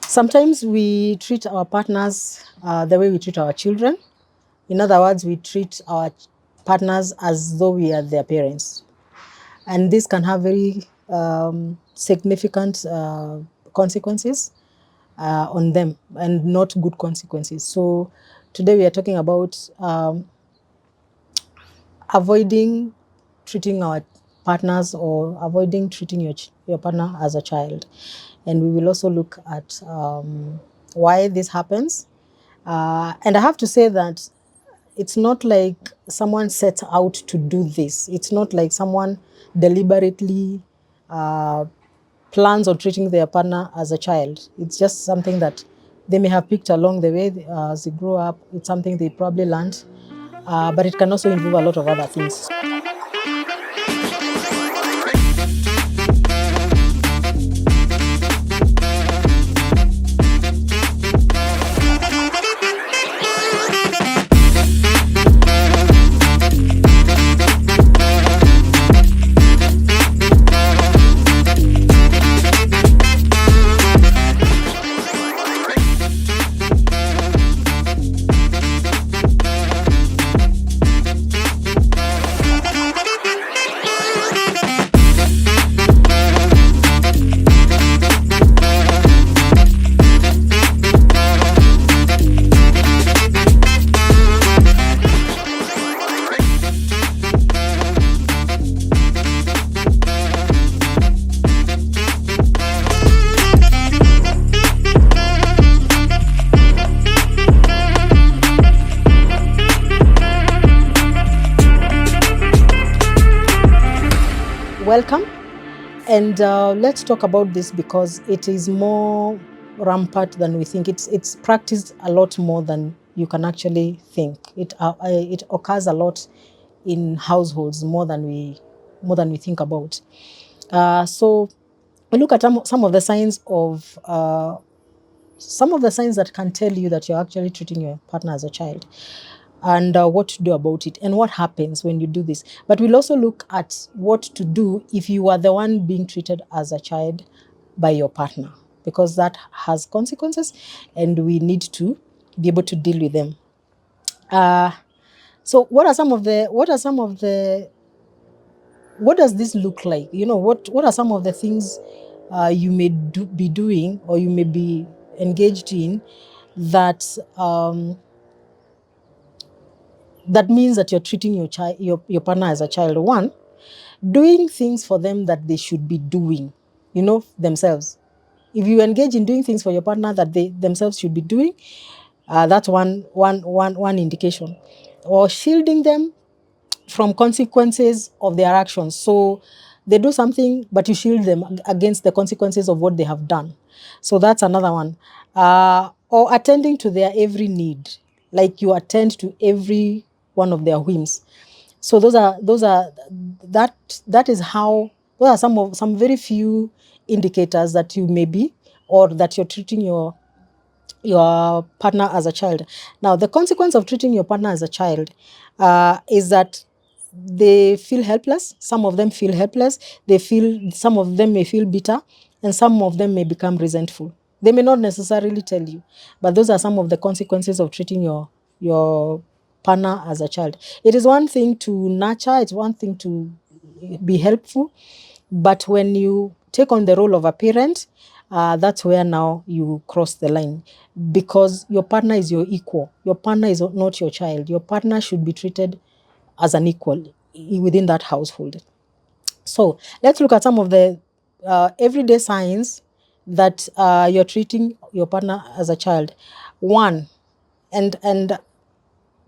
Sometimes we treat our partners the way we treat our children. In other words, we treat our partners as though we are their parents. And this can have very significant consequences on them, and not good consequences. So today we are talking about avoiding treating our partners, or avoiding treating your partner as a child. And we will also look at why this happens. And I have to say that it's not like someone sets out to do this. It's not like someone deliberately plans on treating their partner as a child. It's just something that they may have picked along the way as they grow up. It's something they probably learned, but it can also involve a lot of other things. Welcome, and let's talk about this because it is more rampant than we think. It's practiced a lot more than you can actually think. It occurs a lot in households more than we think about. So we look at some of the signs that can tell you that you're actually treating your partner as a child, and what to do about it, and what happens when you do this. But we'll also look at what to do if you are the one being treated as a child by your partner, because that has consequences and we need to be able to deal with them. So what does this look like? What are some of the things you may be doing, or you may be engaged in, that that means that you're treating your partner as a child? One, doing things for them that they should be doing, themselves. If you engage in doing things for your partner that they themselves should be doing, that's one indication. Or shielding them from consequences of their actions. So they do something, but you shield them against the consequences of what they have done. So that's another one. Or attending to their every need, like you attend to every one of their whims. So those are that is how those are some very few indicators that you may be, or that you're treating your partner as a child. Now, the consequence of treating your partner as a child is that they feel helpless. Some of them feel helpless. Some of them may feel bitter, and some of them may become resentful. They may not necessarily tell you, but those are some of the consequences of treating your partner as a child. It is one thing to nurture, it's one thing to be helpful, but when you take on the role of a parent, that's where now you cross the line, because your partner is your equal. Your partner is not your child. Your partner should be treated as an equal within that household. So let's look at some of the everyday signs that you're treating your partner as a child. One, and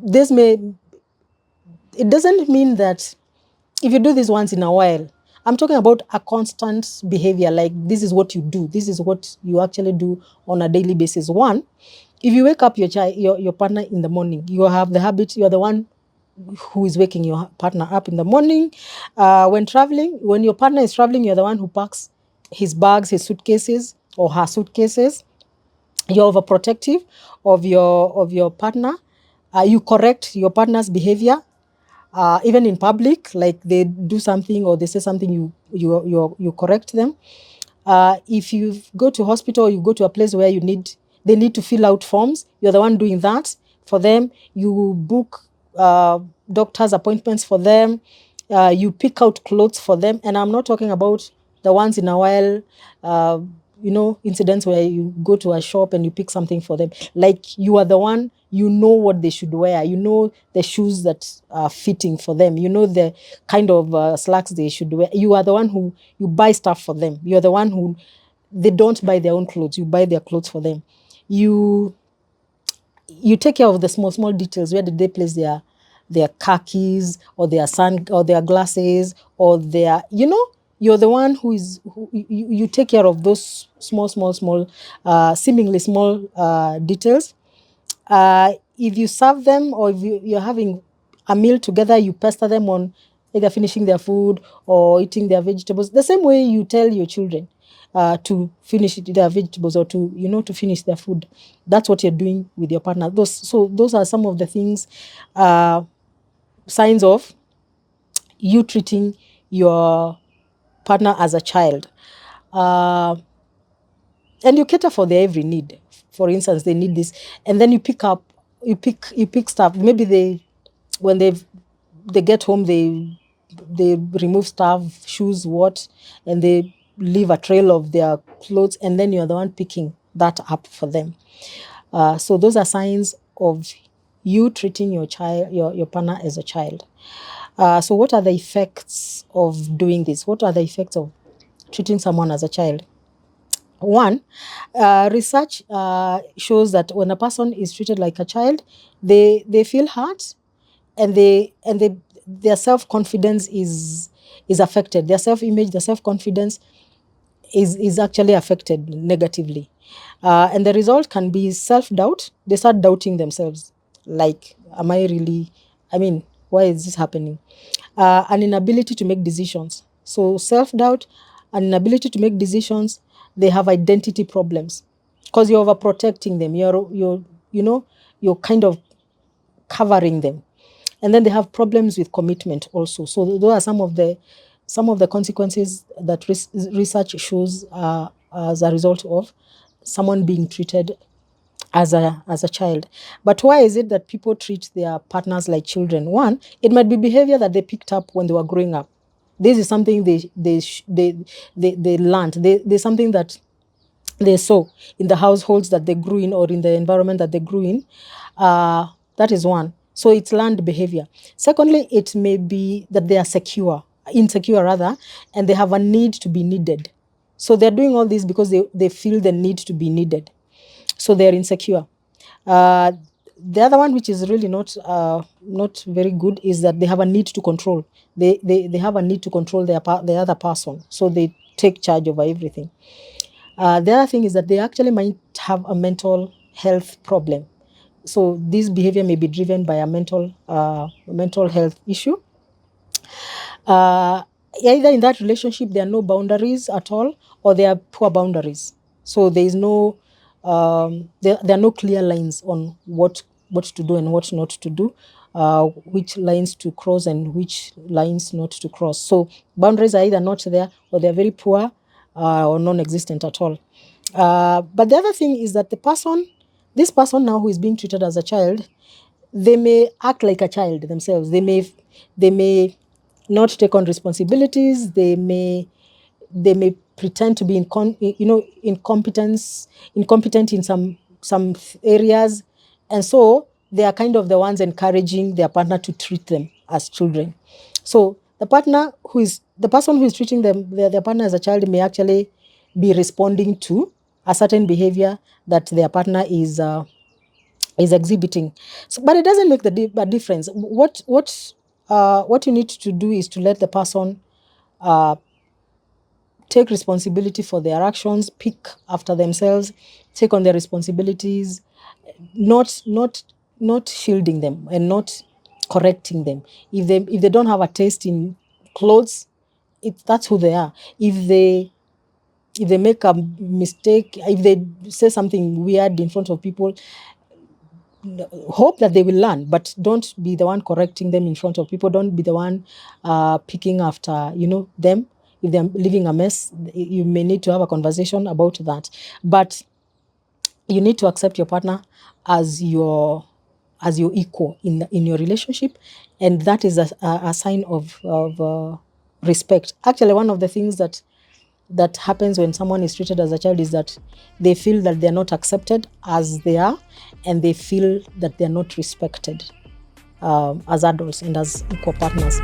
this it doesn't mean that if you do this once in a while. I'm talking about a constant behavior, like this is what you do. This is what you actually do on a daily basis. One, if you wake up your partner in the morning, you have the habit, you're the one who is waking your partner up in the morning. When your partner is traveling, you're the one who packs his bags, his suitcases, or her suitcases. You're overprotective of your partner. You correct your partner's behavior, even in public, like they do something or they say something, you correct them. If you go to hospital, you go to a place where they need to fill out forms. You're the one doing that for them. You book doctor's appointments for them. You pick out clothes for them. And I'm not talking about the once in a while, incidents where you go to a shop and you pick something for them. Like, you are the one, you know what they should wear. You know the shoes that are fitting for them. You know the kind of slacks they should wear. You are the one who, you buy stuff for them. You're the one who, they don't buy their own clothes. You buy their clothes for them. You take care of the small details. Where did they place their khakis, or their sun, or their glasses, or their, you're the one who you take care of those small, seemingly small details. If you serve them, or if you're having a meal together, you pester them on either finishing their food or eating their vegetables, the same way you tell your children to finish their vegetables, or to finish their food. That's what you're doing with your partner. Those are some of the things, signs of you treating your partner as a child. Uh, and you cater for their every need. For instance, they need this, and then you pick stuff. Maybe when they get home, they remove stuff, shoes, and they leave a trail of their clothes, and then you're the one picking that up for them. So those are signs of you treating your partner as a child. So what are the effects of doing this? What are the effects of treating someone as a child? One, research shows that when a person is treated like a child, they feel hurt, and their self-confidence is affected. Their self-image, their self-confidence is actually affected negatively. And the result can be self-doubt. They start doubting themselves. Like, am I really, why is this happening? An inability to make decisions. So self-doubt, an inability to make decisions. They have identity problems because you're overprotecting them. You're kind of covering them. And then they have problems with commitment also. So those are some of the consequences that research shows as a result of someone being treated as a child. But why is it that people treat their partners like children? One, it might be behavior that they picked up when they were growing up. This is something they learned. There's something that they saw in the households that they grew in, or in the environment that they grew in. That is one. So it's learned behavior. Secondly, it may be that they are insecure rather, and they have a need to be needed. So they're doing all this because they feel the need to be needed. So they're insecure. Uh, the other one, which is really not very good, is that they have a need to control. They have a need to control the other person. So they take charge over everything. The other thing is that they actually might have a mental health problem. So this behavior may be driven by a mental health issue. Either in that relationship there are no boundaries at all, or there are poor boundaries. So there is there are no clear lines on what to do and what not to do, which lines to cross and which lines not to cross. So boundaries are either not there, or they're very poor, or non-existent at all. But the other thing is that this person now who is being treated as a child, they may act like a child themselves. They may not take on responsibilities. They may pretend to be incompetent in some areas, and so they are kind of the ones encouraging their partner to treat them as children. So the person who is treating their partner as a child may actually be responding to a certain behavior that their partner is exhibiting. So, but it doesn't make a difference. What you need to do is to let the person take responsibility for their actions, pick after themselves, take on their responsibilities, not shielding them and not correcting them. If they don't have a taste in clothes, that's who they are. If they make a mistake, if they say something weird in front of people, hope that they will learn, but don't be the one correcting them in front of people. Don't be the one picking after them. if they're living a mess, you may need to have a conversation about that. But you need to accept your partner as your equal in your relationship, and that is a sign of respect. Actually, one of the things that happens when someone is treated as a child is that they feel that they're not accepted as they are, and they feel that they're not respected as adults and as equal partners.